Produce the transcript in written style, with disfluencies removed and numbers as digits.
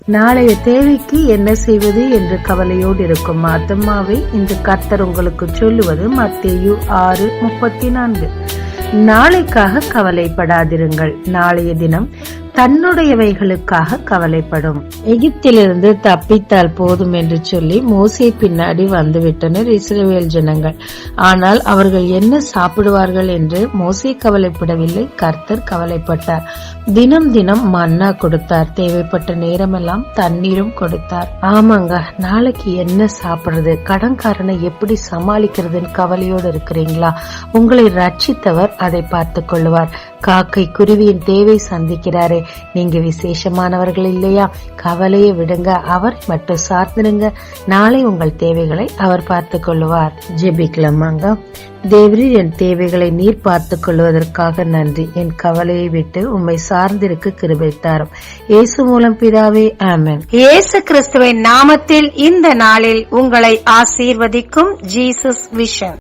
நாளைய தேவைக்கு என்ன செய்வது என்று கவலையோடு இருக்கும் ஆத்துமாவை இந்த கர்த்தர் உங்களுக்கு சொல்லுவது மத்தேயு 6:34. நாளைக்காக கவலைப்படாதிருங்கள், நாளைய தினம் தன்னுடையவைகளுக்காக கவலைப்படும். எகிப்திலிருந்து தப்பித்தால் போதும் என்று சொல்லி மோசே பின்னாடி வந்துவிட்டனர் இஸ்ரவேல் ஜனங்கள். ஆனால் அவர்கள் என்ன சாப்பிடுவார்கள் என்று மோசே கவலைப்படவில்லை, கர்த்தர் கவலைப்பட்டார். தினம் தினம் மன்னா கொடுத்தார், தேவைப்பட்ட நேரமெல்லாம் தண்ணீரும் கொடுத்தார். ஆமாங்க, நாளைக்கு என்ன சாப்பிடுறது, கடன்காரனை எப்படி சமாளிக்கிறதுன்னு கவலையோடு இருக்கிறீங்களா? உங்களை ரட்சித்தவர் அதை பார்த்துக் கொள்ளுவார். காக்கை குருவியின் தேவை சந்திக்கிறாரே, நீங்க விசேஷமானவர்கள் இல்லையா? கவலையை விடுங்க, அவர் மட்டும் சார்ந்திருங்க. நாளை உங்கள் தேவைகளை அவர் பார்த்துக் கொள்ளுவார். ஜெபிக்கலாமாங்க. தேவரீர், என் தேவைகளை நீர் பார்த்துக் கொள்வதற்காக நன்றி. என் கவலையை விட்டு உம்மை சார்ந்திருக்க கிருபை தாரும். இயேசு மூலம் பிதாவே, ஆமென். இயேசு கிறிஸ்துவின் நாமத்தில் இந்த நாளில் உங்களை ஆசீர்வதிக்கும் ஜீசஸ் விஷன்.